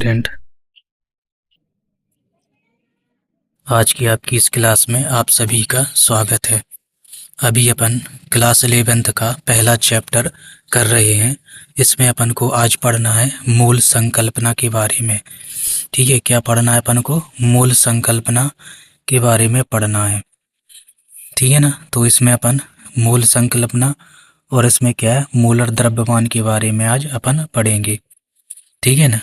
Student, आज की आपकी इस क्लास में आप सभी का स्वागत है। अभी अपन क्लास 11th का पहला चैप्टर कर रहे हैं। इसमें अपन को आज पढ़ना है मूल संकल्पना के बारे में। ठीक है, क्या पढ़ना है अपन को? मूल संकल्पना के बारे में पढ़ना है। ठीक है ना। तो इसमें अपन मूल संकल्पना और इसमें क्या है, मूलर द्रव्यमान के बारे में आज अपन पढ़ेंगे। ठीक है ना।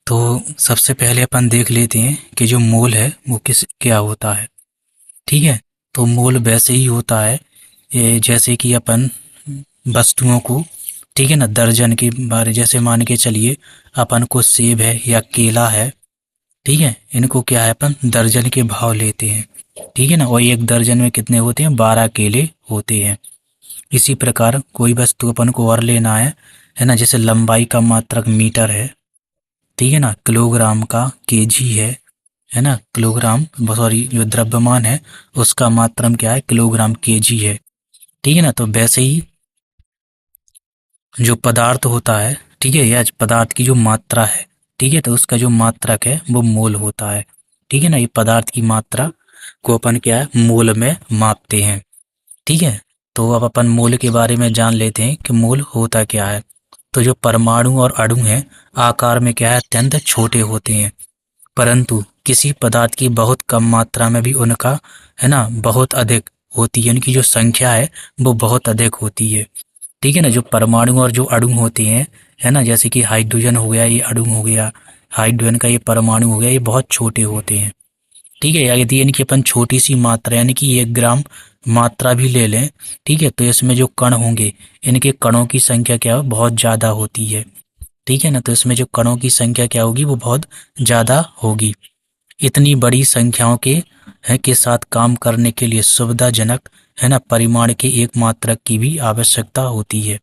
तो सबसे पहले अपन देख लेते हैं कि जो मोल है वो क्या होता है। ठीक है। तो मोल वैसे ही होता है जैसे कि अपन वस्तुओं को, ठीक है ना, दर्जन के बारे, जैसे मान के चलिए अपन को सेब है या केला है, ठीक है, इनको क्या है, अपन दर्जन के भाव लेते हैं। ठीक है ना। और एक दर्जन में कितने होते हैं? 12 केले होते हैं। इसी प्रकार कोई वस्तु अपन को और लेना है ना, जैसे लंबाई का मात्रक मीटर है, ठीक है ना, किलोग्राम का केजी है ना, किलोग्राम, सॉरी, जो द्रव्यमान है उसका मात्रम क्या है? किलोग्राम केजी है। ठीक है ना। तो वैसे ही जो पदार्थ होता है, ठीक है, या पदार्थ की जो मात्रा है, ठीक है, तो उसका जो मात्रक है वो मोल होता है। ठीक है ना। ये पदार्थ की मात्रा को अपन क्या है, मोल में मापते हैं। ठीक है। तो अब अपन मोल के बारे में जान लेते हैं कि मोल होता क्या है। तो जो परमाणु और अणु हैं, आकार में क्या है, अत्यंत छोटे होते हैं, परंतु किसी पदार्थ की बहुत कम मात्रा में भी उनका, है ना, बहुत अधिक होती है, उनकी जो संख्या है वो बहुत अधिक होती है। ठीक है ना। जो परमाणु और जो अणु होते हैं, है ना, जैसे कि हाइड्रोजन हो गया, ये अणु हो गया, हाइड्रोजन का ये परमाणु हो गया, ये बहुत छोटे होते हैं। ठीक है। या यदि इनकी अपन छोटी सी मात्रा यानी कि 1 ग्राम मात्रा भी ले लें, ठीक है, तो इसमें जो कण होंगे, इनके कणों की संख्या क्या है, बहुत ज़्यादा होती है। ठीक है ना। तो इसमें जो कणों की संख्या क्या होगी, वो बहुत ज़्यादा होगी। इतनी बड़ी संख्याओं के साथ काम करने के लिए सुविधाजनक, है ना, परिमाण के एक मात्रक की भी आवश्यकता होती है।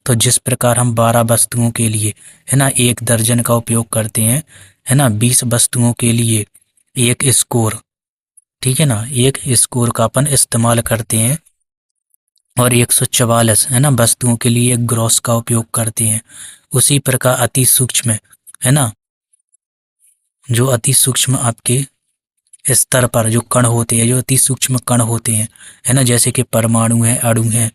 तो जिस प्रकार हम 12 वस्तुओं के लिए, है ना, 1 दर्जन का उपयोग करते हैं, है ना, 20 वस्तुओं के लिए एक स्कोर, ठीक है ना, एक स्कोर का अपन इस्तेमाल करते हैं, और 144, है ना, वस्तुओं के लिए एक ग्रॉस का उपयोग करते हैं। उसी प्रकार अति सूक्ष्म, है ना, जो अति सूक्ष्म आपके स्तर पर जो कण होते हैं, जो अति सूक्ष्म कण होते हैं, है ना, जैसे कि परमाणु है, अणु है,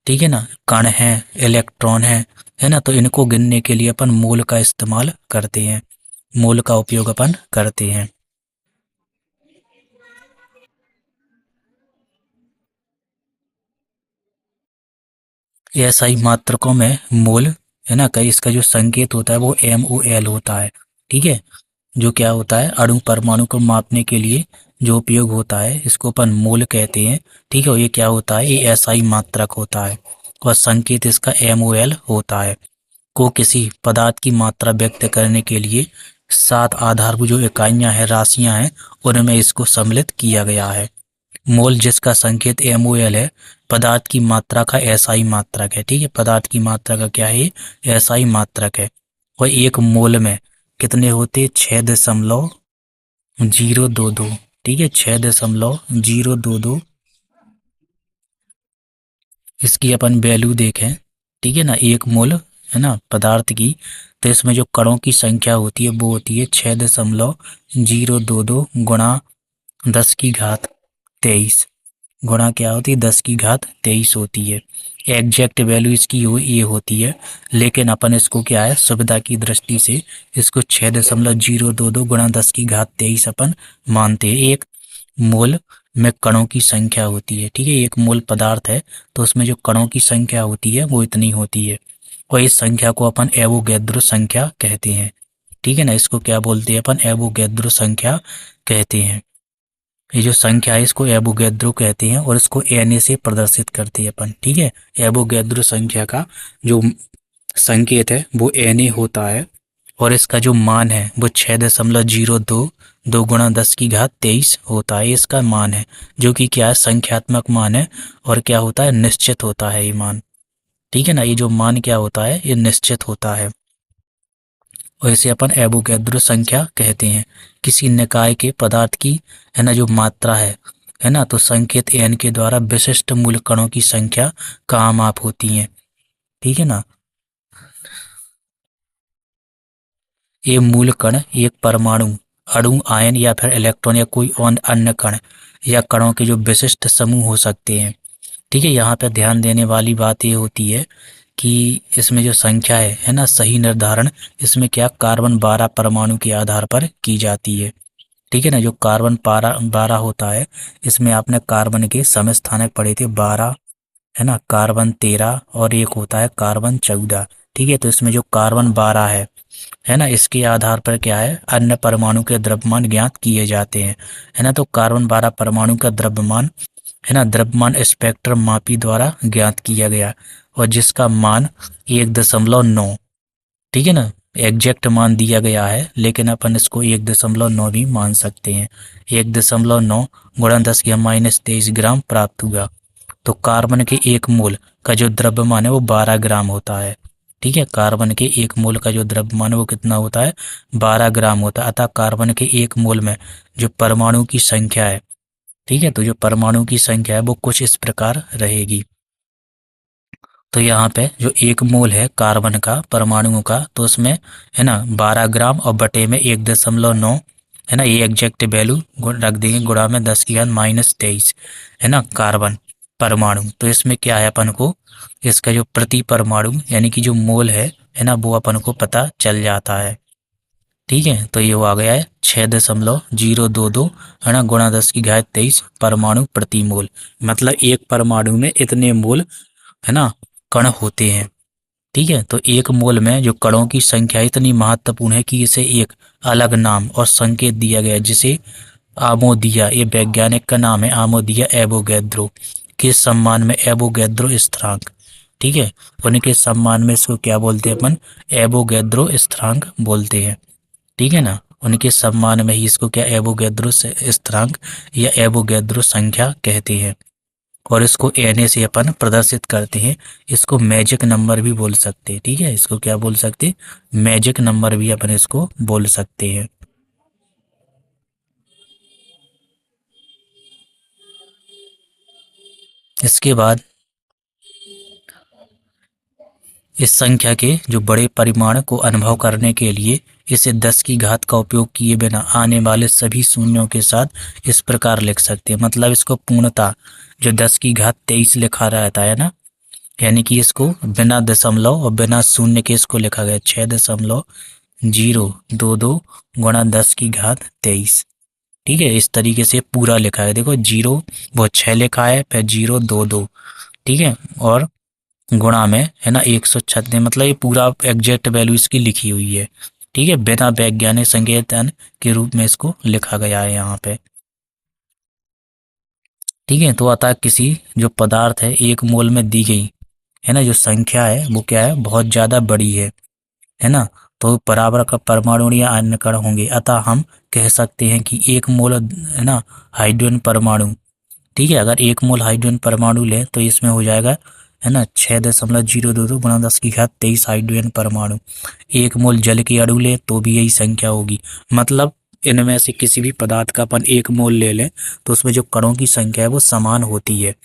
ठीक है ना, कण है, इलेक्ट्रॉन है ना, तो इनको गिनने के लिए अपन मोल का इस्तेमाल करते हैं, मोल का उपयोग अपन करते हैं। एसआई मात्रकों में मोल, है ना, कई इसका जो संकेत होता है वो MOL होता है। ठीक है। जो क्या होता है, अणु परमाणु को मापने के लिए जो उपयोग होता है, इसको अपन मोल कहते हैं। ठीक है। और ये क्या होता है, ये एसआई मात्रक होता है, और संकेत इसका MOL होता है। को किसी पदार्थ की मात्रा व्यक्त करने के लिए 7 आधारभूत जो इकाइयां हैं, राशियां हैं, उनमें इसको सम्मिलित किया गया है। मोल, जिसका संकेत MOL है, पदार्थ की मात्रा का एसआई मात्रक है। ठीक है। पदार्थ की मात्रा का क्या है, एसआई मात्रक है। और एक मोल में कितने होते? 6.022। ठीक है, 6.022 इसकी अपन वैल्यू देखें। ठीक है ना। एक मोल, है ना, पदार्थ की, तो इसमें जो कणों की संख्या होती है वो होती है 6.022 गुणा 10⁻23, गुणा क्या होती है, 10⁻23 होती है। एग्जैक्ट वैल्यू इसकी ये होती है, लेकिन अपन इसको क्या है, सुविधा की दृष्टि से इसको 6.022 गुणा 10⁻23 अपन मानते हैं। एक मोल में कणों की संख्या होती है। ठीक है। एक मोल पदार्थ है तो उसमें जो कणों की संख्या होती है वो इतनी होती है, और इस संख्या को अपन एवोगैड्रो संख्या कहते हैं। ठीक है ना। इसको क्या बोलते हैं अपन? एवोगैड्रो संख्या कहते हैं। ये जो संख्या है इसको एवोगैड्रो कहते हैं, और इसको Na से प्रदर्शित करते हैं अपन। ठीक है। एवोगैड्रो संख्या का जो संकेत है वो Na होता है, और इसका जो मान है वो 6.022 गुणा 10⁻23 होता है। इसका मान है, जो कि क्या है, संख्यात्मक मान है, और क्या होता है, निश्चित होता है ये मान। ठीक है ना। ये जो मान क्या होता है, ये निश्चित होता है, और इसे अपन एवोगैड्रो संख्या कहते हैं। किसी निकाय के पदार्थ की, है ना, जो मात्रा है ना, तो संकेत n के द्वारा विशिष्ट मूल कणों की संख्या का माप होती है। ठीक है ना। ये मूल कण एक परमाणु, अणु, आयन या फिर इलेक्ट्रॉन या कोई अन्य कण या कणों के जो विशिष्ट समूह हो सकते हैं। ठीक है, यहाँ पे ध्यान देने वाली बात ये होती है कि इसमें जो संख्या है ना, सही निर्धारण इसमें क्या कार्बन 12 परमाणु के आधार पर की जाती है। ठीक है ना, जो कार्बन 12 होता है, इसमें आपने कार्बन के समस्थानिक पढ़े थे 12, है ना, कार्बन 13 और एक होता है कार्बन 14। ठीक है, तो इसमें जो कार्बन 12 है ना, इसके आधार पर क्या है, अन्य परमाणु के द्रव्यमान ज्ञात किए जाते हैं। है ना, तो कार्बन 12 परमाणु का द्रव्यमान, है ना, द्रव्यमान स्पेक्ट्रम मापी द्वारा ज्ञात किया गया और जिसका मान 1.9, ठीक है ना, एग्जैक्ट मान दिया गया है, लेकिन अपन इसको 1.9 भी मान सकते हैं। 1.9 गुणा 10⁻23 ग्राम प्राप्त हुआ। तो कार्बन के एक मोल का जो द्रव्यमान है वो 12 ग्राम होता है। ठीक है, कार्बन के एक मोल का जो द्रव्यमान है वो कितना होता है, 12 ग्राम होता है। अतः कार्बन के एक मोल में जो परमाणु की संख्या है, ठीक है, तो जो परमाणु की संख्या है वो कुछ इस प्रकार रहेगी। तो यहाँ पे जो एक मोल है कार्बन का परमाणुओं का, तो उसमें, है ना, 12 ग्राम और बटे में 1.9, है ना, ये एग्जैक्ट वैल्यू रख देंगे, गुणा में 10⁻23, है ना, कार्बन परमाणु। तो इसमें क्या है, अपन को इसका जो प्रति परमाणु यानी कि जो मोल है ना, वो अपन को पता चल जाता है। ठीक है, तो ये वो आ गया है 6.022, है ना, गुणा 10⁻23 परमाणु प्रति मोल। मतलब एक परमाणु में इतने मोल, है ना, कण होते हैं। ठीक है, तो एक मोल में जो कणों की संख्या इतनी महत्वपूर्ण है कि इसे एक अलग नाम और संकेत दिया गया, जिसे आमोदिया, ये वैज्ञानिक का नाम है आमोदिया एवोगैद्रो के सम्मान में, एवोगैद्रो स्थिरांक। ठीक है, उनके सम्मान में इसको क्या बोलते हैं अपन, एवोगैद्रो स्थिरांक बोलते हैं। ठीक है ना, उनके सम्मान में ही इसको क्या, एवोगैद्रो स्थिरांक या एवोगैद्रो संख्या कहते हैं। और इसको Na से अपन प्रदर्शित करते हैं। इसको मैजिक नंबर भी बोल सकते हैं। ठीक है, इसको क्या बोल सकते हैं, मैजिक नंबर भी अपन इसको बोल सकते हैं। इसके बाद इस संख्या के जो बड़े परिमाण को अनुभव करने के लिए इसे 10 की घात का उपयोग किए बिना आने वाले सभी शून्यों के साथ इस प्रकार लिख सकते हैं। मतलब इसको पूर्णता जो 10 की घात 23 लिखा रहता है ना, यानी कि इसको बिना दशमलव और बिना शून्य के इसको लिखा गया 6.022 गुणा 10 की घात 23। ठीक है, इस तरीके से पूरा लिखा है। देखो जीरो वो 6 लिखा है, फिर 022, ठीक है, और गुणा में, है ना, 136, मतलब ये पूरा एग्जैक्ट वैल्यू इसकी लिखी हुई है। ठीक है, बिना वैज्ञानिक संकेतन के रूप में इसको लिखा गया है यहाँ पे। ठीक है, तो अतः किसी जो पदार्थ है एक मोल में दी गई, है ना, जो संख्या है वो क्या है, बहुत ज्यादा बड़ी है ना, तो बराबर का परमाणु या अन्य कण होंगे। अतः हम कह सकते हैं कि एक मोल, है ना, हाइड्रोजन परमाणु। ठीक है, अगर एक मोल हाइड्रोजन परमाणु लें तो इसमें हो जाएगा, है ना, 6.022 गुणा 10 की घात 23 हाइड्रोजन परमाणु। एक मोल जल के अणु लें तो भी यही संख्या होगी। मतलब इनमें से किसी भी पदार्थ का अपन एक मोल ले लें तो उसमें जो कणों की संख्या है वो समान होती है।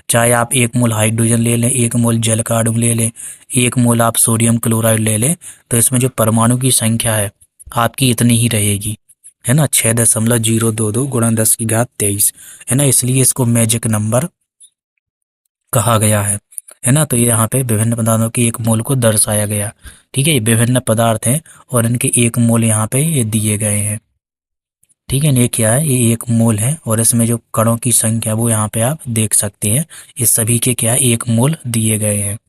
चाहे आप एक मोल हाइड्रोजन ले लें, एक मोल जल का अणु ले लें, एक मोल आप सोडियम क्लोराइड ले लें, तो इसमें जो परमाणु की संख्या है आपकी इतनी ही रहेगी, है ना, 6.022 गुणा 10 की घात 23, है ना, इसलिए इसको मैजिक नंबर कहा गया है ना। तो ये यहाँ पे विभिन्न पदार्थों के एक मोल को दर्शाया गया। ठीक है, ये विभिन्न पदार्थ हैं और इनके एक मोल यहाँ पे ये दिए गए हैं। ठीक है, ये क्या है, ये एक मोल है और इसमें जो कणों की संख्या वो यहाँ पे आप देख सकते हैं। ये सभी के क्या है, एक मोल दिए गए हैं।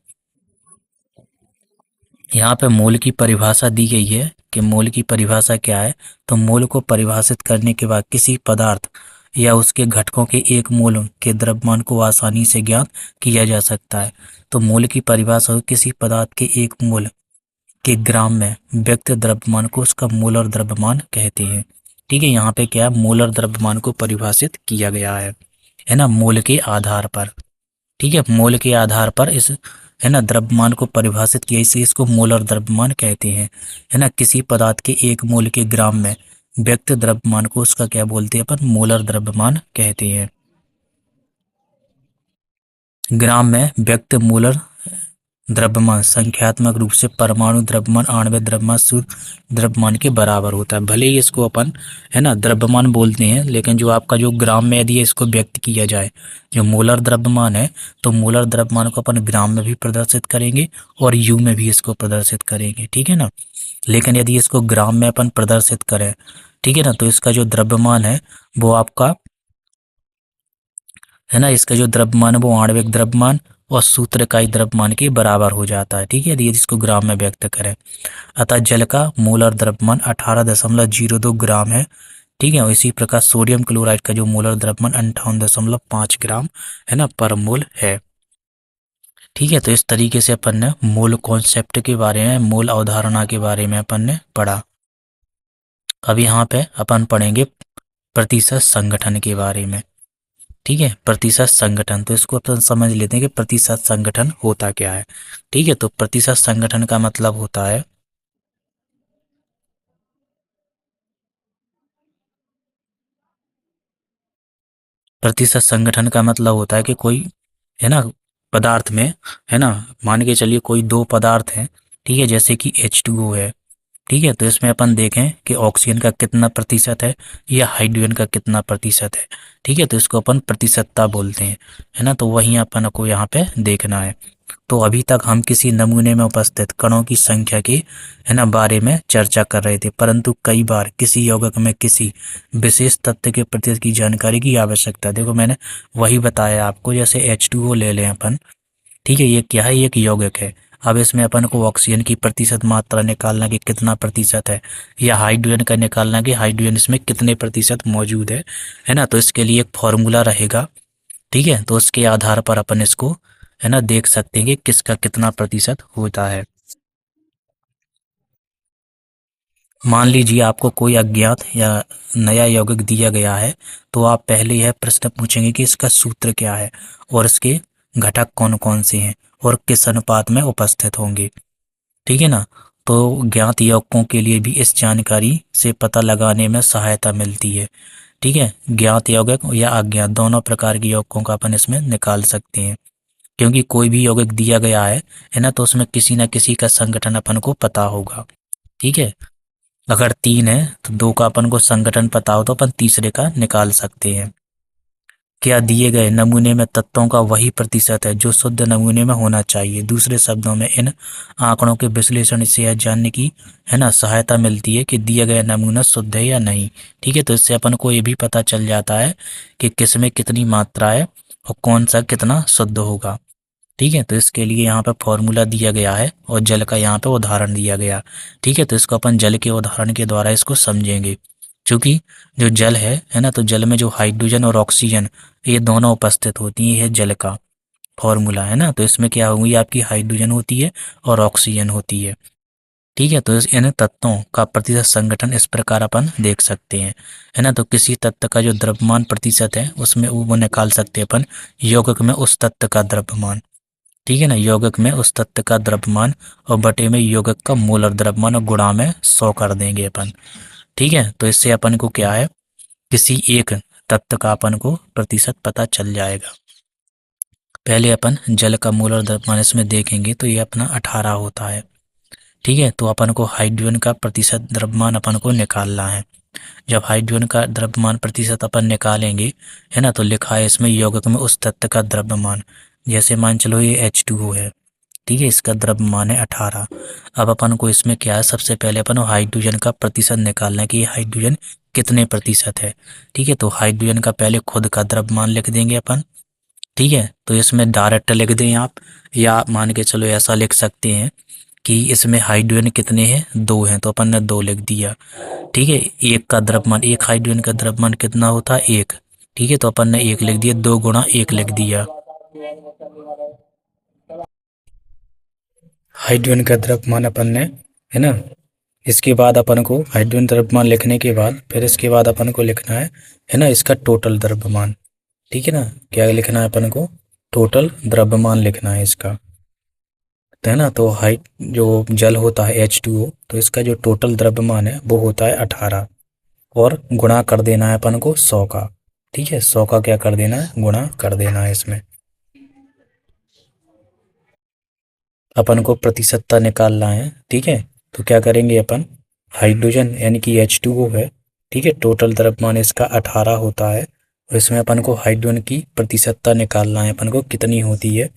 यहाँ पे मोल की परिभाषा दी गई है कि मोल की परिभाषा क्या है। तो मोल को परिभाषित करने के बाद किसी पदार्थ या उसके घटकों के एक मोल के द्रव्यमान को आसानी से ज्ञात किया जा सकता है। तो मोल की परिभाषा हो, किसी पदार्थ के एक मोल के ग्राम में व्यक्त द्रव्यमान को उसका मोलर द्रव्यमान कहते हैं। ठीक है, यहाँ पे क्या है, मोलर द्रव्यमान को परिभाषित किया गया है ना, मोल के आधार पर। ठीक है, मोल के आधार पर इस, है ना, द्रव्यमान को परिभाषित किया, इसे इसको मोलर द्रव्यमान कहते हैं। है ना, किसी पदार्थ के एक मोल के ग्राम में व्यक्त द्रव्यमान को उसका क्या बोलते हैं अपन, मोलर द्रव्यमान कहते हैं। ग्राम में व्यक्त मोलर द्रव्यमान संख्यात्मक रूप से परमाणु द्रव्यमान, आणविक द्रव्यमान, शुद्ध द्रव्यमान के बराबर होता है। भले ही इसको अपन है ना द्रव्यमान बोलते हैं, लेकिन जो आपका जो ग्राम में यदि इसको व्यक्त किया जाए, जो मोलर द्रव्यमान है, तो मोलर द्रव्यमान को अपन ग्राम में भी प्रदर्शित करेंगे और यू में भी इसको प्रदर्शित करेंगे, ठीक है ना। लेकिन यदि इसको ग्राम में अपन प्रदर्शित करें, ठीक है ना, तो इसका जो द्रव्यमान है वो आपका है ना, इसका जो द्रव्यमान है वो आणविक द्रव्यमान और सूत्रकाई द्रव्यमान के बराबर हो जाता है, ठीक है, यदि इसको ग्राम में व्यक्त करें। अतः जल का मोलर द्रव्यमान 18.02 ग्राम है, ठीक है। और इसी प्रकार सोडियम क्लोराइड का जो मोलर द्रव्यमान 58.5 ग्राम है ना पर मोल है, ठीक है। तो इस तरीके से अपन ने मोल कॉन्सेप्ट के बारे में, मोल अवधारणा के बारे में अपन ने पढ़ा। अब यहाँ पे अपन पढ़ेंगे प्रतिशत संगठन के बारे में, ठीक है। प्रतिशत संगठन, तो इसको अपन समझ लेते हैं कि प्रतिशत संगठन होता क्या है, ठीक है। तो प्रतिशत संगठन का मतलब होता है, प्रतिशत संगठन का मतलब होता है कि कोई है ना पदार्थ में, है ना, मान के चलिए कोई दो पदार्थ हैं, ठीक है, जैसे कि H2O है, ठीक है। तो इसमें अपन देखें कि ऑक्सीजन का कितना प्रतिशत है या हाइड्रोजन का कितना प्रतिशत है, ठीक है। तो इसको अपन प्रतिशतता बोलते हैं, है ना। तो वहीं अपन को यहाँ पे देखना है। तो अभी तक हम किसी नमूने में उपस्थित कणों की संख्या के है ना बारे में चर्चा कर रहे थे, परंतु कई बार किसी यौगिक में किसी विशेष तत्व के प्रतिशत की जानकारी की आवश्यकता। देखो मैंने वही बताया आपको, जैसे H2O ले लें अपन, ठीक है, ये क्या है, ये एक यौगिक है। अब इसमें अपन को ऑक्सीजन की प्रतिशत मात्रा निकालना कि कितना प्रतिशत है, या हाइड्रोजन का निकालना कि हाइड्रोजन इसमें कितने प्रतिशत मौजूद है ना। तो इसके लिए एक फॉर्मूला रहेगा, ठीक है। तो उसके आधार पर अपन इसको है ना देख सकते हैं कि किसका कितना प्रतिशत होता है। मान लीजिए आपको कोई अज्ञात या नया यौगिक दिया गया है, तो आप पहले यह प्रश्न पूछेंगे कि इसका सूत्र क्या है और इसके घटक कौन कौन से हैं और किस अनुपात में उपस्थित होंगे, ठीक है ना। तो ज्ञात यौगिकों के लिए भी इस जानकारी से पता लगाने में सहायता मिलती है, ठीक है। ज्ञात यौगिक या अज्ञात दोनों प्रकार के यौगिकों का अपन इसमें निकाल सकते हैं, क्योंकि कोई भी यौगिक दिया गया है ना, तो उसमें किसी न किसी का संगठन अपन को पता होगा, ठीक है। अगर 3 है तो 2 का अपन को संगठन पता हो तो अपन तीसरे का निकाल सकते हैं। क्या दिए गए नमूने में तत्वों का वही प्रतिशत है जो शुद्ध नमूने में होना चाहिए। दूसरे शब्दों में इन आंकड़ों के विश्लेषण से यह जानने की है ना सहायता मिलती है कि दिया गया नमूना शुद्ध है या नहीं, ठीक है। तो इससे अपन को ये भी पता चल जाता है कि किस में कितनी मात्रा है और कौन सा कितना शुद्ध होगा, ठीक है। तो इसके लिए यहाँ पे फॉर्मूला दिया गया है और जल का यहाँ पे उदाहरण दिया गया, ठीक है। तो इसको अपन जल के उदाहरण के द्वारा इसको समझेंगे। क्योंकि जो जल है ना, तो जल में जो हाइड्रोजन और ऑक्सीजन ये दोनों उपस्थित होती हैं, ये जल का फॉर्मूला है ना। तो इसमें क्या होगी, आपकी हाइड्रोजन होती है और ऑक्सीजन होती है, ठीक है। तो इन तत्वों का प्रतिशत संगठन इस प्रकार अपन देख सकते हैं, है ना। तो किसी तत्व का जो द्रव्यमान प्रतिशत है उसमें वो निकाल सकते हैं अपन यौगिक में उस तत्व का द्रव्यमान, ठीक है ना। यौगिक में उस तत्व का द्रव्यमान और बटे में यौगिक का मोलर द्रव्यमान और गुणा में 100 कर देंगे अपन, ठीक है। तो इससे अपन को क्या है, किसी एक तत्व का अपन को प्रतिशत पता चल जाएगा। पहले अपन जल का मोलर द्रव्यमान इसमें देखेंगे, तो ये अपना 18 होता है, ठीक है। तो अपन को हाइड्रोजन का प्रतिशत द्रव्यमान अपन को निकालना है। जब हाइड्रोजन का द्रव्यमान प्रतिशत अपन निकालेंगे, है ना, तो लिखा है इसमें यौगिक में उस तत्व का द्रव्यमान। जैसे मान चलो ये H2O है, ठीक है, इसका द्रव्यमान है 18। अब अपन को इसमें क्या है, सबसे पहले अपन हाइड्रोजन का प्रतिशत निकालना है कि ये हाइड्रोजन कितने प्रतिशत है, ठीक है। तो हाइड्रोजन का पहले खुद का द्रव्यमान लिख देंगे अपन, ठीक है। तो इसमें डायरेक्ट लिख दें आप, या मान के चलो ऐसा लिख सकते हैं कि इसमें हाइड्रोजन कितने हैं, 2 हैं, तो अपन ने 2 लिख दिया, ठीक है। एक का द्रव्यमान, एक हाइड्रोजन का द्रव्यमान कितना होता है, 1, ठीक है। तो अपन ने 1 लिख दिया, 2 गुणा 1 लिख दिया, हाइड्रोजन का द्रव्यमान अपन ने, है ना। इसके बाद अपन को हाइड्रोजन द्रव्यमान लिखने के बाद फिर इसके बाद अपन को लिखना है ना इसका टोटल द्रव्यमान, ठीक है ना। क्या लिखना है अपन को, टोटल द्रव्यमान लिखना है इसका, तो है ना। तो हाइट जो जल होता है H2O, तो इसका जो टोटल द्रव्यमान है वो होता है 18 और गुणा कर देना है अपन को 100 का, ठीक है। 100 का क्या कर देना है, गुणा कर देना है इसमें। अपन को प्रतिशतता निकालना है, ठीक है। तो क्या करेंगे अपन, हाइड्रोजन यानी कि H2O है, ठीक है, टोटल द्रव्यमान इसका 18 होता है, और इसमें अपन को हाइड्रोजन की प्रतिशतता निकालना है, अपन को कितनी होती है।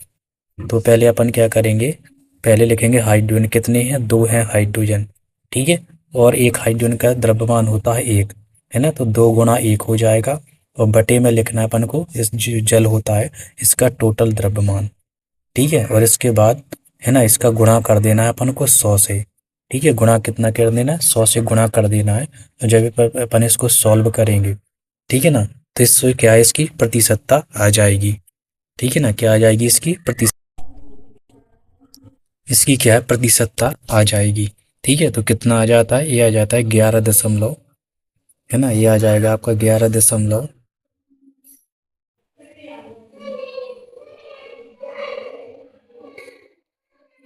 तो पहले अपन क्या करेंगे, पहले लिखेंगे हाइड्रोजन कितने हैं, 2 हैं हाइड्रोजन, ठीक है। और एक हाइड्रोजन का द्रव्यमान होता है 1, है ना, तो 2 गुणा 1 हो जाएगा, और बटे में लिखना है अपन को इस जो जल होता है इसका टोटल द्रव्यमान, ठीक है। और इसके बाद है ना, इसका गुणा कर देना है अपन को 100 से, ठीक है। गुणा कितना कर देना है, 100 से गुणा कर देना है। और जब अपन इसको सॉल्व करेंगे, ठीक है ना, तो इससे क्या है, इसकी प्रतिशतता आ जाएगी, ठीक है ना, क्या आ जाएगी, इसकी क्या है, प्रतिशतता आ जाएगी, ठीक है। तो कितना आ जाता है, ये आ जाता है 11 दशमलव, है ना, ये आ जाएगा आपका 11 दशमलव,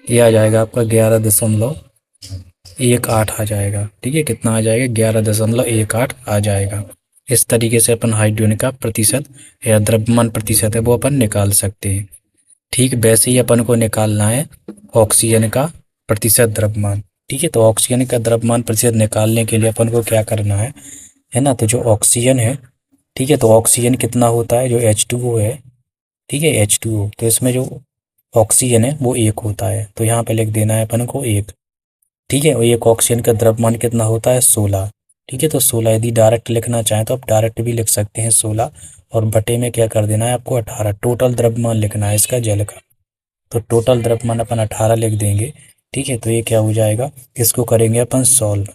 ये आ जाएगा आपका 11.18 आ जाएगा, ठीक है। कितना आ जाएगा, 11.18 आ जाएगा। इस तरीके से अपन हाइड्रोजन का प्रतिशत या द्रव्यमान प्रतिशत है वो अपन निकाल सकते हैं। ठीक वैसे ही अपन को निकालना है ऑक्सीजन का प्रतिशत द्रव्यमान, ठीक है। तो ऑक्सीजन का द्रव्यमान प्रतिशत निकालने के लिए अपन को क्या करना है ना, तो जो ऑक्सीजन है, ठीक है, तो ऑक्सीजन कितना होता है, जो H2O है, ठीक है, H2O, तो इसमें जो ऑक्सीजन है वो 1 होता है, तो यहाँ पे लिख देना है अपन को 1, ठीक है। और एक ऑक्सीजन का द्रव्यमान कितना होता है, 16, ठीक है। तो 16 यदि डायरेक्ट लिखना चाहें तो आप डायरेक्ट भी लिख सकते हैं 16, और बटे में क्या कर देना है आपको 18, टोटल द्रव्यमान लिखना है इसका जल का। तो टोटल द्रव्यमान अपन 18 लिख देंगे, ठीक है। तो ये क्या हो जाएगा, इसको करेंगे अपन सॉल्व,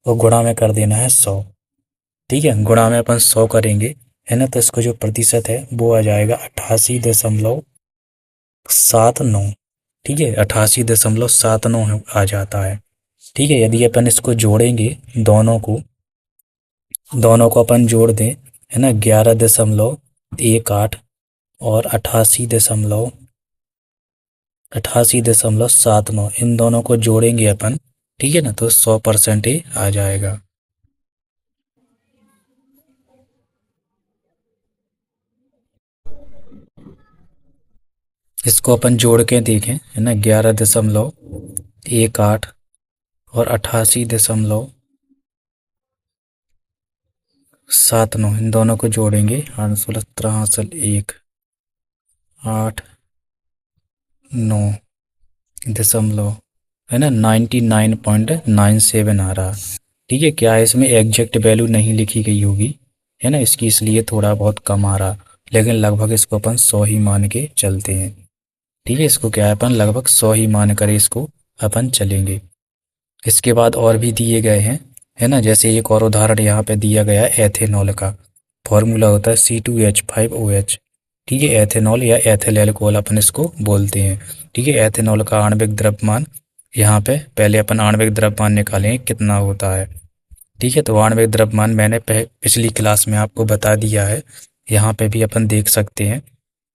और गुणा में कर देना है 100, ठीक है। गुणा में अपन 100 करेंगे, है ना, तो इसका जो प्रतिशत है वो आ जाएगा 88.79, ठीक है, 88.79 आ जाता है, ठीक है। यदि अपन इसको जोड़ेंगे, दोनों को अपन जोड़ दें, है ना, 11.18 और 88.79, इन दोनों को जोड़ेंगे अपन, ठीक है ना, तो 100% ही आ जाएगा। इसको अपन जोड़ के देखें, है ना, 11.18 और 88.79, इन दोनों को जोड़ेंगे, 8 1 8 9 दशमलव, है ना, 99.97 आ रहा, ठीक है। क्या है, इसमें एग्जैक्ट वैल्यू नहीं लिखी गई होगी, है ना, इसकी, इसलिए थोड़ा बहुत कम आ रहा, लेकिन लगभग इसको अपन 100 ही मान के चलते हैं, ठीक है। इसको क्या है, अपन लगभग 100 ही मान कर इसको अपन चलेंगे। इसके बाद और भी दिए गए हैं, है ना, जैसे एक और उदाहरण यहाँ पे दिया गया है एथेनॉल का। फॉर्मूला होता है C2H5OH, ठीक है। एथेनॉल या एथिल अल्कोहल अपन इसको बोलते हैं, ठीक है। एथेनॉल का आणविक द्रव्यमान, यहाँ पे पहले अपन आणविक द्रव्यमान निकालेंगे कितना होता है, ठीक है। तो आणविक द्रव्यमान मैंने पिछली क्लास में आपको बता दिया है, यहाँ पे भी अपन देख सकते हैं,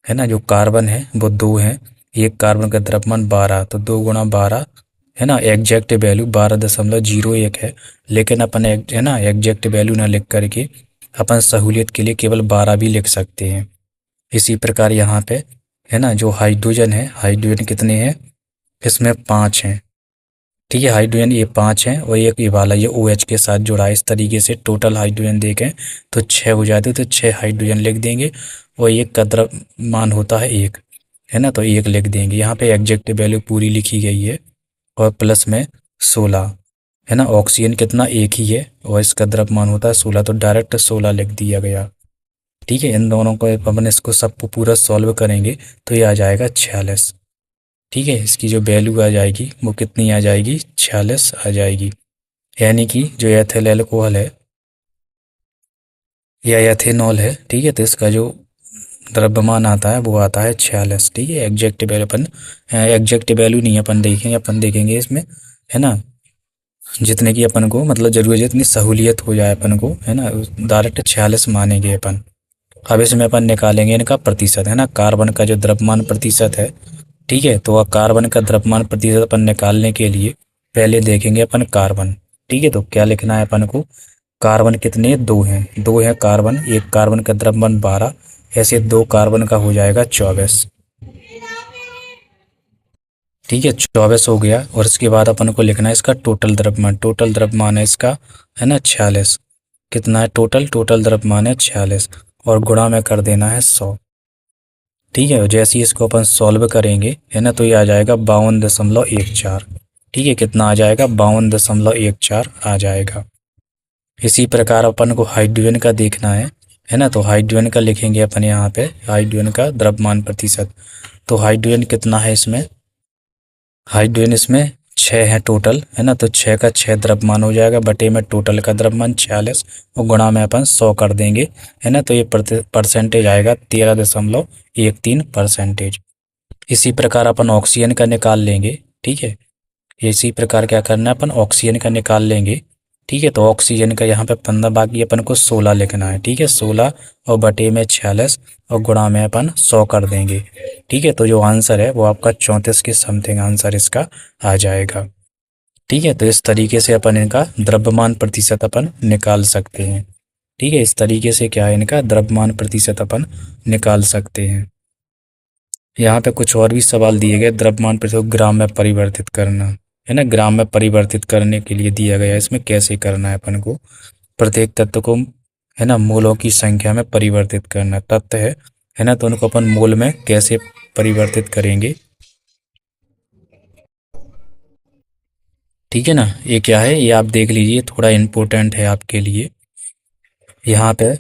है ना। जो कार्बन है वो 2 है, एक कार्बन का द्रव्यमान 12, तो 2 गुणा 12, है ना, एग्जैक्ट वैल्यू 12.01 है, लेकिन अपन है ना एग्जैक्ट वैल्यू ना लिख करके अपन सहूलियत के लिए केवल 12 भी लिख सकते हैं। इसी प्रकार यहाँ पे, है ना, जो हाइड्रोजन है, हाइड्रोजन कितने हैं, इसमें 5 हैं, ठीक है। हाइड्रोजन ये 5 हैं, और एक ये वाला ये OH के साथ जुड़ा है, इस तरीके से टोटल हाइड्रोजन देखें तो 6 हो जाते, तो 6 हाइड्रोजन लिख देंगे, और एक का द्रव्यमान होता है 1, है ना, तो 1 लिख देंगे। यहाँ पे एग्जैक्ट वैल्यू पूरी लिखी गई है, और प्लस में 16, है ना, ऑक्सीजन कितना 1 ही है, और इसका द्रव्यमान होता है 16, तो डायरेक्ट 16 लिख दिया गया, ठीक है। इन दोनों को अपन इसको सबको पूरा सॉल्व करेंगे तो ये आ जाएगा 46, ठीक है। इसकी जो वैल्यू आ जाएगी वो कितनी आ जाएगी, 46 आ जाएगी, यानी कि जो एथिल अल्कोहल है या एथेनॉल है, ठीक है, तो इसका जो द्रव्यमान आता है वो आता है 46, ठीक है। एग्जैक्ट वैल्यू अपन, एग्जैक्ट वैल्यू नहीं अपन देखेंगे इसमें, है ना, जितने की अपन को मतलब जरूरत, जितनी सहूलियत हो जाए अपन को, है ना, डायरेक्ट 46 मानेंगे अपन। अब इसमें अपन निकालेंगे इनका प्रतिशत, है ना, कार्बन का जो द्रव्यमान प्रतिशत है, ठीक है। तो कार्बन का द्रव्यमान प्रतिशत अपन निकालने के लिए पहले देखेंगे अपन कार्बन, ठीक है। तो क्या लिखना है अपन को, कार्बन कितने, 2 हैं, 2 है कार्बन, एक कार्बन का द्रव्यमान 12, ऐसे 2 कार्बन का हो जाएगा 24, ठीक है, 24 हो गया। और इसके बाद अपन को लिखना है इसका टोटल द्रव्यमान। टोटल द्रव्यमान है इसका, है ना, 46। कितना है टोटल? टोटल द्रव्यमान है 46, और गुणा में कर देना है 100। ठीक है, जैसे ही इसको अपन सॉल्व करेंगे, है ना, तो ये आ जाएगा 52.14। ठीक है, कितना आ जाएगा? 52.14 आ जाएगा। इसी प्रकार अपन को हाइड्रोजन का देखना है ना, तो हाइड्रोजन का लिखेंगे अपन यहाँ पे, हाइड्रोजन का द्रव्यमान प्रतिशत। तो हाइड्रोजन कितना है इसमें? हाइड्रोजन इसमें 6 है टोटल, है ना, तो 6 का 6 द्रव्यमान हो जाएगा, बटे में टोटल का द्रव्यमान 46, और गुणा में अपन 100 कर देंगे, है ना, तो ये परसेंटेज आएगा 13.13%। इसी प्रकार अपन ऑक्सीजन का निकाल लेंगे। ठीक है, इसी प्रकार क्या करना है, अपन ऑक्सीजन का निकाल लेंगे। ठीक है, तो ऑक्सीजन का यहाँ पे 15 बाकी अपन को 16 लिखना है। ठीक है, 16 और बटे में 46, और गुणा में अपन 100 कर देंगे। ठीक है, तो जो आंसर है वो आपका 34 के समथिंग आंसर इसका आ जाएगा। ठीक है, तो इस तरीके से अपन इनका द्रव्यमान प्रतिशत अपन निकाल सकते हैं। ठीक है, इस तरीके से क्या है, इनका द्रव्यमान प्रतिशत अपन निकाल सकते हैं। यहाँ पे कुछ और भी सवाल दिए गए। द्रव्यमान प्रतिशत ग्राम में परिवर्तित करना, है ना, ग्राम में परिवर्तित करने के लिए दिया गया है। इसमें कैसे करना है अपन को? प्रत्येक तत्व को, है ना, मोलों की संख्या में परिवर्तित करना। तत्व है ना, तो उनको अपन मोल में कैसे परिवर्तित करेंगे? ठीक है ना, ये क्या है, ये आप देख लीजिए, थोड़ा इम्पोर्टेंट है आपके लिए। यहाँ पे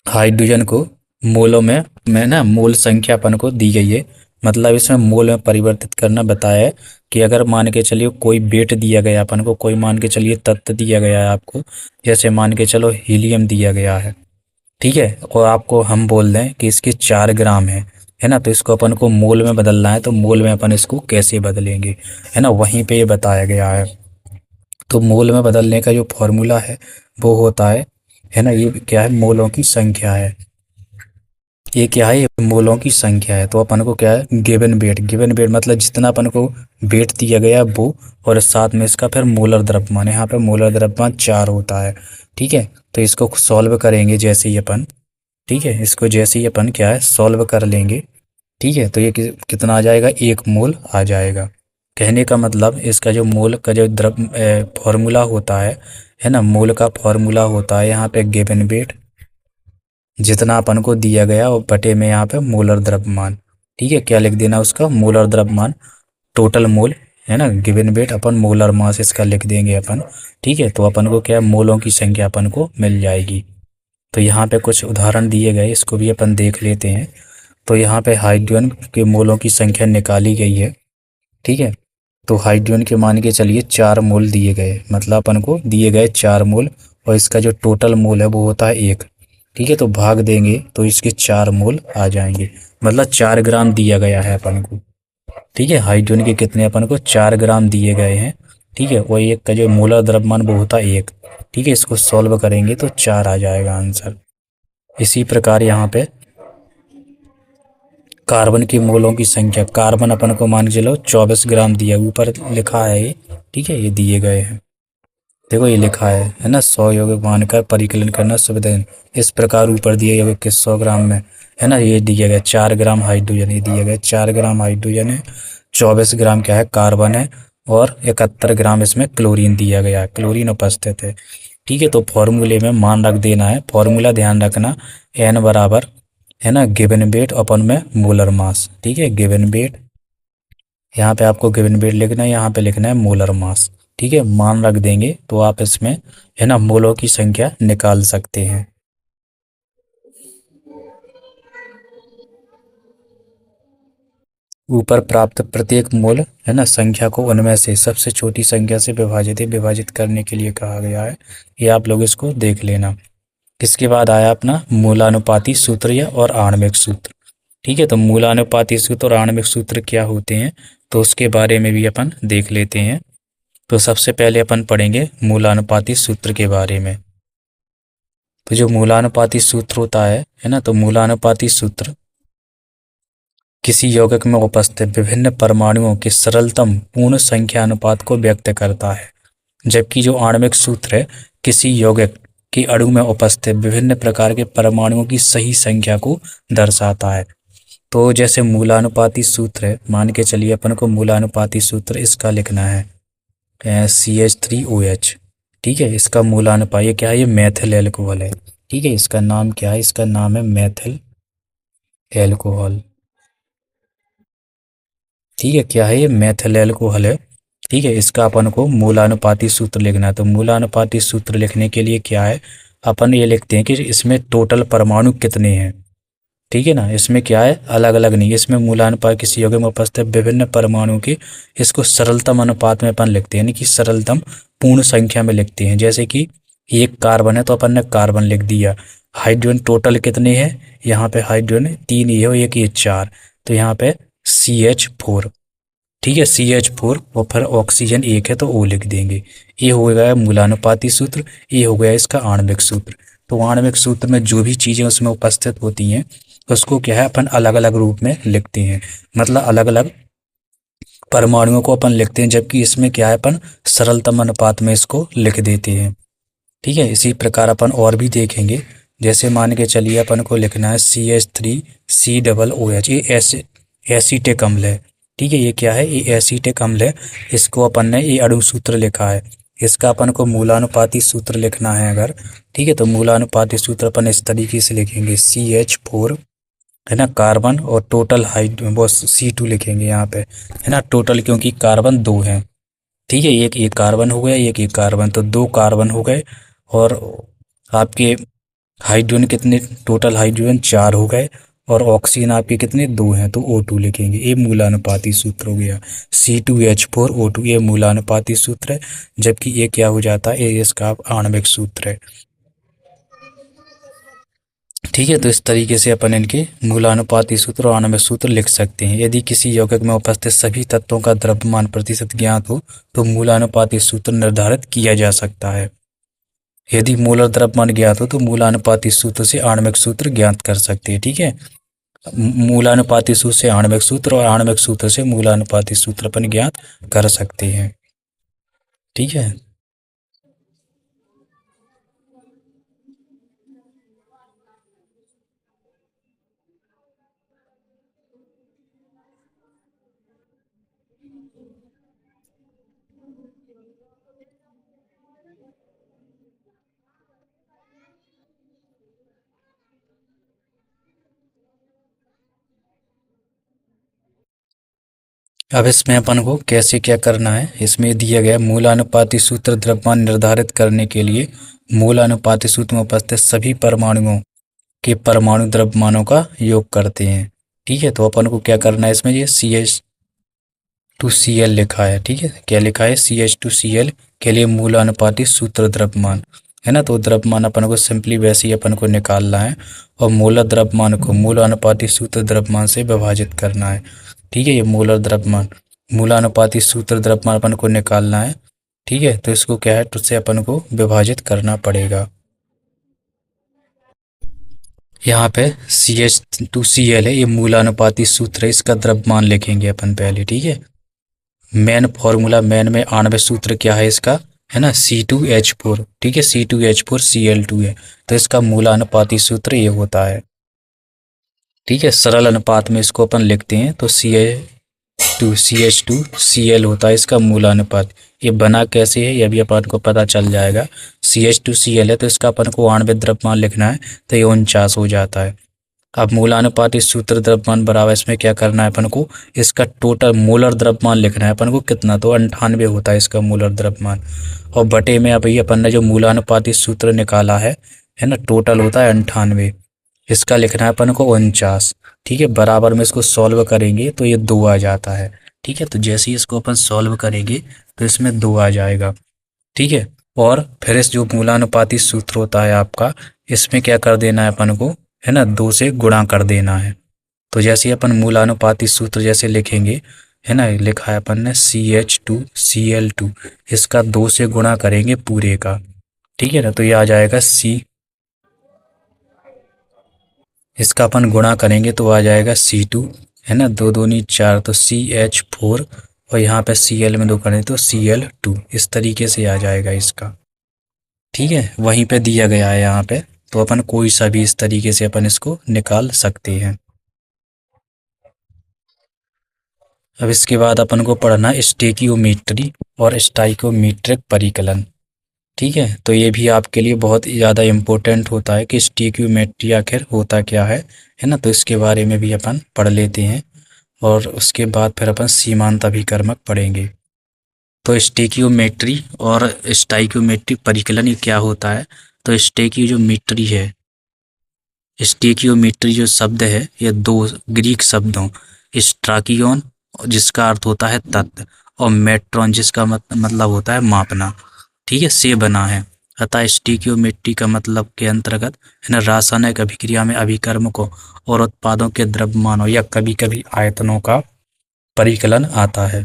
हाइड्रोजन को मोलों में ना मोल संख्या अपन को दी गई है। मतलब इसमें मोल में परिवर्तित करना बताया है कि अगर मान के चलिए कोई वेट दिया गया अपन को, कोई मान के चलिए तत्व दिया गया है आपको, जैसे मान के चलो हीलियम दिया गया है। ठीक है, और आपको हम बोल दें कि इसके 4 ग्राम है ना, तो इसको अपन को मोल में बदलना है, तो मोल में अपन इसको कैसे बदलेंगे, है ना, वहीं पे ये बताया गया है। तो मोल में बदलने का जो फॉर्मूला है वो होता है ना, ये क्या है, मोलों की संख्या है। ये क्या है, ये मोलों की संख्या है। तो अपन को क्या है, गिवन वेट, गिवन वेट मतलब जितना अपन को वेट दिया गया है वो, और साथ में इसका फिर मोलर द्रव्यमान। यहाँ पे मोलर द्रव्यमान 4 होता है। ठीक है, तो इसको सॉल्व करेंगे जैसे ही अपन, ठीक है, इसको जैसे ही अपन क्या है सॉल्व कर लेंगे। ठीक है, तो ये कितना आ जाएगा, 1 मोल आ जाएगा। कहने का मतलब इसका जो मोल का जो फॉर्मूला होता है ना, मोल का फॉर्मूला होता है यहाँ पे गिवन वेट, जितना अपन को दिया गया, और बटे में यहाँ पे मोलर द्रव्यमान। ठीक है, क्या लिख देना उसका, मोलर द्रव्यमान, टोटल मोल, है ना, गिवन वेट अपन मोलर मास इसका लिख देंगे अपन। ठीक है, तो अपन को क्या है, मोलों की संख्या अपन को मिल जाएगी। तो यहाँ पे कुछ उदाहरण दिए गए, इसको भी अपन देख लेते हैं। तो यहाँ पे हाइड्रोजन के मोलों की संख्या निकाली गई है। ठीक है, तो हाइड्रोजन के मान के चलिए 4 मोल दिए गए, मतलब अपन को दिए गए 4 मोल, और इसका जो टोटल मोल है वो होता है 1। ठीक है, तो भाग देंगे तो इसके 4 मोल आ जाएंगे, मतलब 4 ग्राम दिया गया है अपन को। ठीक है, हाइड्रोजन के कितने अपन को 4 ग्राम दिए गए हैं। ठीक है, और एक का जो मोलर द्रव्यमान वो होता है 1। ठीक है, इसको सॉल्व करेंगे तो 4 आ जाएगा आंसर। इसी प्रकार यहाँ पे कार्बन की मोलों की संख्या, कार्बन अपन को मान के चलो 24 ग्राम दिया, ऊपर लिखा है ये। ठीक है, ये दिए गए हैं, देखो ये लिखा है ना, 100 यौगिक मानकर परिकलन करना सुविधाजनक। इस प्रकार ऊपर दिए यौगिक के 100 ग्राम में, है ना, ये दिया गया 4 ग्राम हाइड्रोजन, ये दिया गया 4 ग्राम हाइड्रोजन है, 24 ग्राम क्या है, कार्बन है, और 71 ग्राम इसमें क्लोरीन दिया गया है, क्लोरीन उपस्थित है। ठीक है, तो फॉर्मूले में मान रख देना है, फॉर्मूला ध्यान रखना, एन बराबर, है ना, गिवन वेट अपन में मोलर मास। ठीक है, गिवन वेट, यहाँ पे आपको गिवन वेट लिखना है, यहाँ पे लिखना है मोलर मास। ठीक है, मान रख देंगे तो आप इसमें, है ना, मोलों की संख्या निकाल सकते हैं। ऊपर प्राप्त प्रत्येक मोल, है ना, संख्या को उनमें से सबसे छोटी संख्या से विभाजित करने के लिए कहा गया है। ये आप लोग इसको देख लेना। इसके बाद आया अपना मूलानुपाती सूत्र या और आणविक सूत्र। ठीक है, तो मूलानुपाती सूत्र और आणविक सूत्र क्या होते हैं, तो उसके बारे में भी अपन देख लेते हैं। तो सबसे पहले अपन पढ़ेंगे मूलानुपाती सूत्र के बारे में। तो जो मूलानुपाती सूत्र होता है ना, तो मूलानुपाती सूत्र किसी यौगिक में उपस्थित विभिन्न परमाणुओं के सरलतम पूर्ण संख्या अनुपात को व्यक्त करता है, जबकि जो आणविक सूत्र है किसी यौगिक के अणु में उपस्थित विभिन्न प्रकार के परमाणुओं की सही संख्या को दर्शाता है। तो जैसे मूलानुपाती सूत्र है, मान के चलिए अपन को मूलानुपाती सूत्र इसका लिखना है CH3OH। ठीक है, इसका मूलानुपात ये क्या है, ये मेथिल एल्कोहल है। ठीक है, इसका नाम क्या है, इसका नाम है मेथिल एल्कोहल। ठीक है, क्या है, ये मेथिल एल्कोहल है। ठीक है, इसका अपन को मूलानुपाती सूत्र लिखना है। तो मूलानुपाती सूत्र लिखने के लिए क्या है, अपन ये लिखते हैं कि इसमें टोटल परमाणु कितने हैं। ठीक है ना, इसमें क्या है, अलग अलग नहीं, इसमें मूलानुपात किसी यौगिक में उपस्थित विभिन्न परमाणुओं की, इसको सरलतम अनुपात में अपन लिखते हैं, यानी कि सरलतम पूर्ण संख्या में लिखते हैं। जैसे कि एक कार्बन है तो अपन ने कार्बन लिख दिया। हाइड्रोजन टोटल कितने हैं, यहाँ पे हाइड्रोजन 3 ही है और एक ये 4, तो यहाँ पे CH4। ठीक है, CH4, और फिर ऑक्सीजन एक है तो O लिख देंगे। ये हो गया मूलानुपाती सूत्र, ये हो गया इसका आणविक सूत्र। तो आणविक सूत्र में जो भी चीज़ें उसमें उपस्थित होती हैं उसको क्या है, अपन अलग अलग रूप में लिखते हैं, मतलब अलग अलग परमाणुओं को अपन लिखते हैं, जबकि इसमें क्या है, अपन सरलतम अनुपात में इसको लिख देते हैं। ठीक है, इसी प्रकार अपन और भी देखेंगे। जैसे मान के चलिए अपन को लिखना है CH3COOH, ये एसीटिक अम्ल है। ठीक है, ये क्या है, ये एसीटिक अम्ल है। इसको अपन ने ये अणु सूत्र लिखा है। इसका अपन को मूलानुपाती सूत्र लिखना है अगर, ठीक है, तो मूलानुपाती सूत्र अपन इस तरीके से लिखेंगे, CH4 है ना, कार्बन, और टोटल हाइट वो C2 लिखेंगे यहाँ पे, है ना, टोटल, क्योंकि कार्बन 2 हैं। ठीक है, एक कार्बन हो गया, एक कार्बन, तो 2 कार्बन हो गए। और आपके हाइड्रोजन कितने, टोटल हाइड्रोजन 4 हो गए, और ऑक्सीजन आपके कितने, 2 हैं, तो O2 लिखेंगे। ये मूलानुपाती सूत्र हो गया, C2H4O2, ये मूलानुपाती सूत्र है। जबकि ये क्या हो जाता है, ये इसका आणविक सूत्र है। ठीक है, तो इस तरीके से अपन इनके मूलानुपाती सूत्र और आणविक सूत्र लिख सकते हैं। यदि किसी यौगिक में उपस्थित सभी तत्वों का द्रव्यमान प्रतिशत ज्ञात हो तो मूलानुपाती सूत्र निर्धारित किया जा सकता है। यदि मोलर द्रव्यमान ज्ञात हो तो मूलानुपाती सूत्र से आणविक सूत्र ज्ञात कर सकते हैं। ठीक है, मूलानुपाती सूत्र से आणविक सूत्र और आणविक सूत्र से मूलानुपाती सूत्र अपन ज्ञात कर सकते हैं। ठीक है, अब इसमें अपन को कैसे क्या करना है, इसमें दिया गया मूलानुपाती सूत्र द्रव्यमान निर्धारित करने के लिए मूलानुपाती सूत्र में उपस्थित सभी परमाणुओं के परमाणु द्रव्यमानों का योग करते हैं। ठीक है, तो अपन को क्या करना है, इसमें ये CH2Cl लिखा है। ठीक है, क्या लिखा है, CH2Cl के लिए मूलानुपाती सूत्र द्रव्यमान, है ना, तो द्रव्यमान अपन को सिंपली वैसे ही अपन को निकालना है, और मोलर द्रव्यमान को मूलानुपाती सूत्र द्रव्यमान से विभाजित करना है। ठीक है, ये मोलर द्रव्यमान, मूलानुपाती सूत्र द्रव्यमान अपन को निकालना है। ठीक है, तो इसको क्या है, तो उससे अपन को विभाजित करना पड़ेगा। यहाँ पे CH2Cl है, ये मूलानुपाती सूत्र है, इसका द्रव्यमान लिखेंगे अपन पहले। ठीक है, मेन फॉर्मूला, मेन में आणविक सूत्र क्या है इसका, है ना, C2H4। ठीक है, C2H4Cl2 है, तो इसका मूलानुपाती सूत्र ये होता है। ठीक है, सरल अनुपात में इसको अपन लिखते हैं, तो CH2Cl होता है इसका मूलानुपात। ये बना कैसे है, ये भी अपन को पता चल जाएगा। CH2Cl है तो इसका अपन को आणविक द्रव्यमान लिखना है, तो ये 49 हो जाता है। अब मूलानुपाती सूत्र द्रव्यमान बराबर, इसमें क्या करना है अपन को, इसका टोटल मोलर द्रव्यमान लिखना है अपन को कितना, तो 98 होता है इसका मोलर द्रव्यमान। और बटे में अभी अपन ने जो मूलानुपाती सूत्र निकाला है ना, टोटल होता है 98, इसका लिखना है अपन को 49। ठीक है, बराबर में इसको सॉल्व करेंगे तो ये 2 आ जाता है। ठीक है, तो जैसे ही इसको अपन सॉल्व करेंगे तो इसमें 2 आ जाएगा। ठीक है, और फिर इस जो मूलानुपाती सूत्र होता है आपका, इसमें क्या कर देना है अपन को, है ना, 2 से गुणा कर देना है। तो जैसे ही अपन मूलानुपाती सूत्र जैसे लिखेंगे, है ना, लिखा है अपन ने CH2Cl2, इसका 2 से गुणा करेंगे पूरे का। ठीक है ना, तो ये आ जाएगा इसका अपन गुणा करेंगे तो आ जाएगा C2, है ना, 2 दूनी 4, तो CH4, और यहाँ पे Cl में 2 करें तो Cl2, इस तरीके से आ जाएगा इसका। ठीक है, वहीं पे दिया गया है यहाँ पे, तो अपन कोई सा भी इस तरीके से अपन इसको निकाल सकते हैं। अब इसके बाद अपन को पढ़ना स्टेकियोमेट्री और स्टाइकोमेट्रिक परिकलन। ठीक है, तो ये भी आपके लिए बहुत ज़्यादा इम्पोर्टेंट होता है कि स्टेकियोमेट्री आखिर होता क्या है ना। तो इसके बारे में भी अपन पढ़ लेते हैं और उसके बाद फिर अपन सीमांत अभिकर्मक पढ़ेंगे। तो स्टेकियोमेट्री और स्टाइकियोमेट्री परिकलन ये क्या होता है। तो स्टेकियोमेट्री है, स्टेकियोमेट्री जो शब्द है ये दो ग्रीक शब्दों स्ट्राकियोन जिसका अर्थ होता है तत्व और मेट्रॉन जिसका मतलब होता है मापना, ठीक है, से बना है। अतः स्टेकियोमेट्री का मतलब के अंतर्गत है ना रासायनिक अभिक्रिया में अभिकर्मकों और उत्पादों के द्रव्यमानों या कभी कभी आयतनों का परिकलन आता है।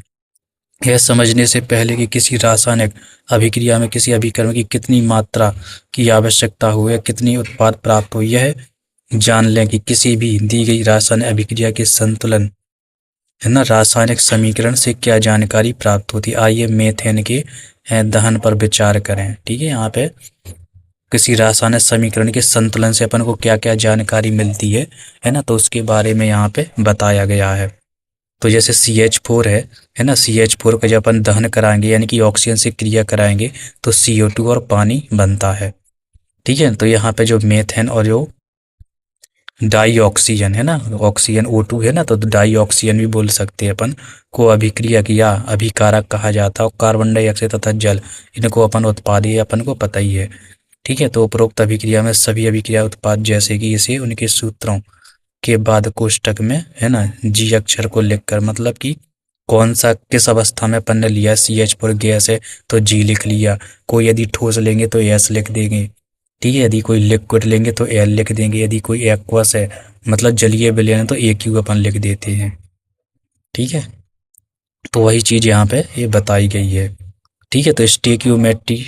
यह समझने से पहले कि किसी रासायनिक अभिक्रिया में किसी अभिकर्म की कितनी मात्रा की आवश्यकता हो या कितनी उत्पाद प्राप्त हो, यह जान लें कि किसी भी दी गई रासायनिक अभिक्रिया के संतुलन है ना रासायनिक समीकरण से क्या जानकारी प्राप्त होती है। आइए मीथेन के दहन पर विचार करें। ठीक है, यहाँ पे किसी रासायनिक समीकरण के संतुलन से अपन को क्या क्या जानकारी मिलती है ना, तो उसके बारे में यहाँ पे बताया गया है। तो जैसे CH4 है ना, CH4 का जब अपन दहन कराएंगे यानी कि ऑक्सीजन से क्रिया कराएंगे तो CO2 और पानी बनता है। ठीक है, तो यहाँ पे जो मेथेन और जो डाई ऑक्सीजन है ना, ऑक्सीजन O2 है ना, तो डाई ऑक्सीजन भी बोल सकते हैं अपन को अभिक्रिया किया अभिकारक कहा जाता है। और कार्बन डाइऑक्साइड तथा जल इनको अपन उत्पाद ये अपन को पता ही है। ठीक है, तो उपरोक्त अभिक्रिया में सभी अभिक्रिया उत्पाद जैसे कि इसे उनके सूत्रों के बाद कोष्टक में है ना G अक्षर को लिखकर, मतलब कि कौन सा किस अवस्था में अपन ने लिया। CH4 गैस है तो G लिख लिया, कोई यदि ठोस लेंगे तो S लिख देंगे। ठीक है, यदि कोई लिक्विड लेंगे तो L लिख देंगे, यदि कोई एक्वस है मतलब जलीय विलयन तो AQ अपन लिख देते हैं। ठीक है, तो वही चीज़ यहाँ पे ये बताई गई है। ठीक है, तो स्टेकियोमेट्री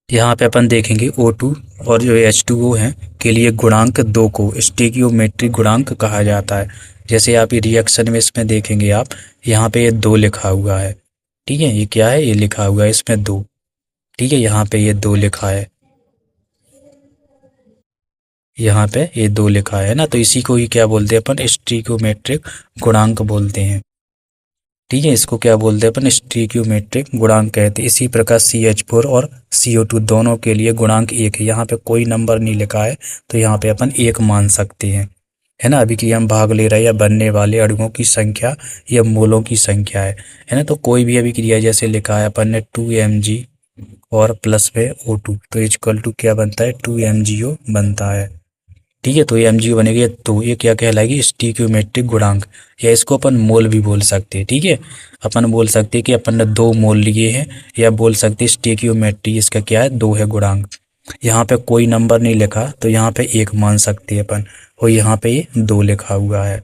यहाँ पे अपन देखेंगे O2 और जो H2O है के लिए गुणांक 2 को स्टेकियोमेट्रिक गुणांक कहा जाता है। जैसे आप ये रिएक्शन में इसमें देखेंगे आप यहाँ पे ये 2 लिखा हुआ है। ठीक है, ये क्या है, ये लिखा हुआ है इसमें 2। ठीक है, यहाँ पे ये 2 लिखा है, यहाँ पे ये 2 लिखा है ना, तो इसी को ही क्या बोलते हैं अपन स्टेकियोमेट्रिक गुणांक बोलते हैं। ठीक है, इसको क्या बोलते हैं अपन स्टेकियोमेट्रिक गुणांक कहते हैं। इसी प्रकार CH4 और CO2 दोनों के लिए गुणांक 1 है। यहाँ पे कोई नंबर नहीं लिखा है तो यहाँ पे अपन 1 मान सकते हैं, है ना। अभिक्रिया में भाग ले रहे या बनने वाले अणुओं की संख्या या मोलों की संख्या है ना। तो कोई भी अभिक्रिया जैसे लिखा है अपन ने 2Mg और प्लस में O2 तो इक्वल टू क्या बनता है 2MgO बनता है। ठीक है, तो ये MgO बनेगी तो ये क्या कहलाएगी स्टेकियोमेट्रिक गुणांक, या इसको अपन मोल भी बोल सकते हैं। ठीक है, अपन बोल सकते हैं कि अपन ने 2 मोल लिए हैं, या बोल सकते हैं स्टेकियोमेट्री इसका क्या है 2 है गुणांक। यहाँ पे कोई नंबर नहीं लिखा तो यहाँ पे 1 मान सकते हैं अपन, और यहाँ पे ये 2 लिखा हुआ है।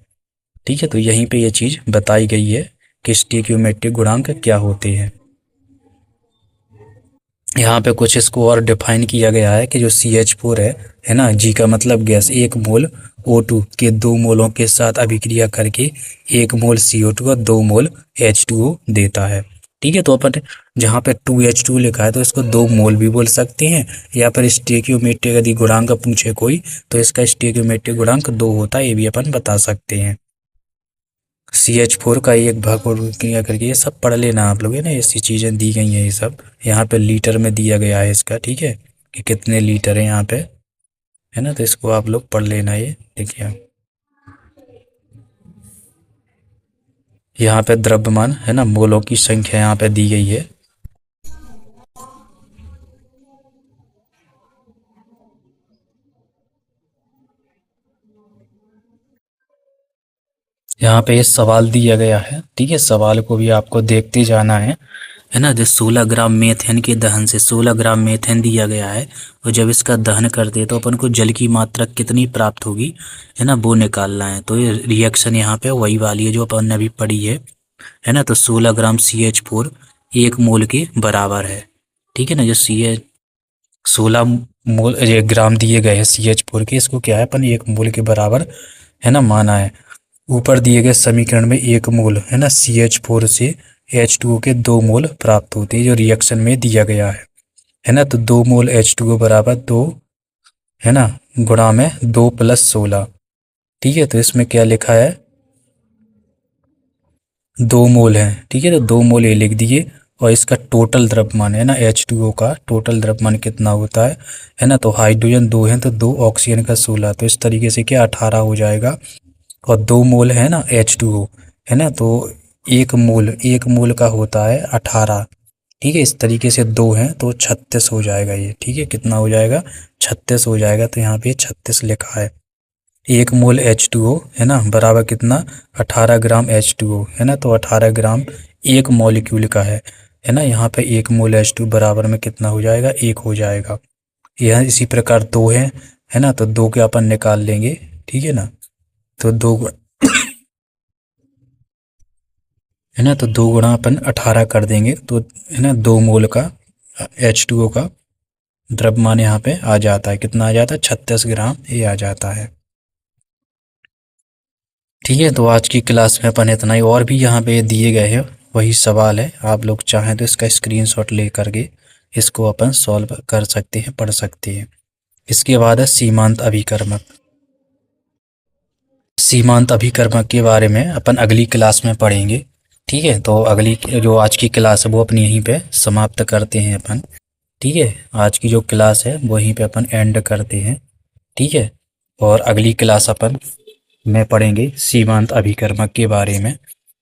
ठीक है, तो यहीं पे ये चीज़ बताई गई है कि स्टेकियोमेट्रिक गुणांक क्या होते हैं। यहाँ पे कुछ इसको और डिफाइन किया गया है कि जो CH4 है ना, G का मतलब गैस, 1 मोल O2 के 2 मोलों के साथ अभिक्रिया करके 1 मोल CO2 और 2 मोल H2O देता है। ठीक है, तो अपन जहाँ पे 2H2 लिखा है तो इसको 2 मोल भी बोल सकते हैं, या फिर स्टेकियोमेट्रिक यदि गुणांक पूछे कोई तो इसका स्टेकियोमेट्रिक गुणांक 2 होता है, ये भी अपन बता सकते हैं। CH4 का एक भाग और क्रिया करके ये सब पढ़ लेना आप लोग, है ना। ऐसी चीज़ें दी गई हैं, ये सब यहाँ पे लीटर में दिया गया है इसका। ठीक है, कि कितने लीटर है यहाँ पे, है ना, तो इसको आप लोग पढ़ लेना। ये देखिए यहाँ पे द्रव्यमान है ना, मोलों की संख्या यहाँ पे दी गई है। यहाँ पे ये सवाल दिया गया है। ठीक है, सवाल को भी आपको देखते जाना है ना। जो 16 ग्राम मेथेन के दहन से 16 ग्राम मेथेन दिया गया है, और जब इसका दहन करते हैं तो अपन को जल की मात्रा कितनी प्राप्त होगी, है ना, वो निकालना है। तो ये रिएक्शन यहाँ पे वही वाली है जो अपन ने अभी पढ़ी है ना। तो 16 ग्राम CH4 1 मोल के बराबर है। ठीक है ना, जो CH 16 मोल ये ग्राम दिए गए हैं CH4 के, इसको क्या है अपन 1 मोल के बराबर है ना माना है। ऊपर दिए गए समीकरण में 1 मोल है ना CH4 से H2O के 2 मोल प्राप्त होते हैं जो रिएक्शन में दिया गया है ना। तो 2 मोल H2O बराबर 2 है ना, गुणा में 2 + 16। ठीक है, तो इसमें क्या लिखा है, 2 मोल है। ठीक है, तो 2 मोल ये लिख दिए। और इसका टोटल द्रव्यमान है ना, H2O का टोटल द्रव्यमान कितना होता है ना, तो हाइड्रोजन 2 है तो 2 ऑक्सीजन का 16, तो इस तरीके से क्या 18 हो जाएगा। और 2 मोल है ना H2O, है ना, तो 1 मोल का होता है 18। ठीक है, इस तरीके से 2 हैं तो 36 हो जाएगा ये। ठीक है, कितना हो जाएगा, 36 हो जाएगा। तो यहाँ पे 36 लिखा है। 1 मोल H2O है ना बराबर कितना, 18 ग्राम H2O है ना, तो 18 ग्राम एक मॉलिक्यूल का है ना। यहाँ पे 1 मोल H2 बराबर में कितना हो जाएगा, 1 हो जाएगा। यह इसी प्रकार 2 है ना, तो 2 के अपन निकाल लेंगे। ठीक है ना, तो 2 है ना, तो 2 गुणा अपन 18 कर देंगे तो है ना 2 मोल का H2O का द्रव्यमान यहाँ पे आ जाता है। कितना आ जाता है, 36 ग्राम ये आ जाता है। ठीक है, तो आज की क्लास में अपन इतना ही। और भी यहाँ पे दिए गए हैं वही सवाल है, आप लोग चाहें तो इसका स्क्रीनशॉट ले करके इसको अपन सॉल्व कर सकते हैं, पढ़ सकते हैं। इसके बाद है सीमांत अभिकर्मक। सीमांत अभिकर्मक के बारे में अपन अगली क्लास में पढ़ेंगे। ठीक है, तो अगली जो आज की क्लास है वो अपनी यहीं पे समाप्त करते हैं अपन। ठीक है, आज की जो क्लास है वो यहीं पे अपन एंड करते हैं। ठीक है, और अगली क्लास अपन में पढ़ेंगे सीमांत अभिकर्मक के बारे में।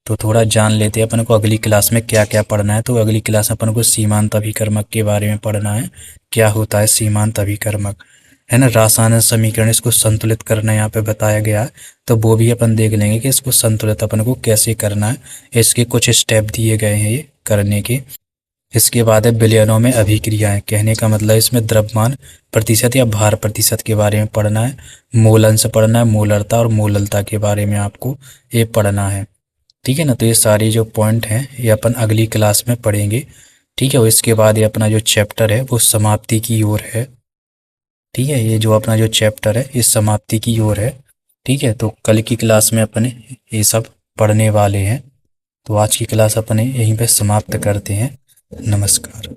तो थोड़ा जान लेते हैं अपन को अगली क्लास में क्या क्या पढ़ना है। तो अगली क्लास अपन को सीमांत अभिकर्मक के बारे में पढ़ना है, क्या होता है सीमांत अभिकर्मक, है ना। रासायनिक समीकरण इसको संतुलित करना यहाँ पे बताया गया है, तो वो भी अपन देख लेंगे कि इसको संतुलित अपन को कैसे करना है। इसके कुछ स्टेप दिए गए हैं ये करने के। इसके बाद है विलयनों में अभिक्रियाएं। कहने का मतलब इसमें द्रव्यमान प्रतिशत या भार प्रतिशत के बारे में पढ़ना है। मोल अंश पढ़ना है, मोलरता और मोललता के बारे में आपको ये पढ़ना है। ठीक है ना, तो ये सारे जो पॉइंट हैं ये अपन अगली क्लास में पढ़ेंगे। ठीक है, और इसके बाद ये अपना जो चैप्टर है वो समाप्ति की ओर है। ठीक है, ये जो अपना जो चैप्टर है इस समाप्ति की ओर है। ठीक है, तो कल की क्लास में अपने ये सब पढ़ने वाले हैं। तो आज की क्लास अपने यहीं पे समाप्त करते हैं। नमस्कार।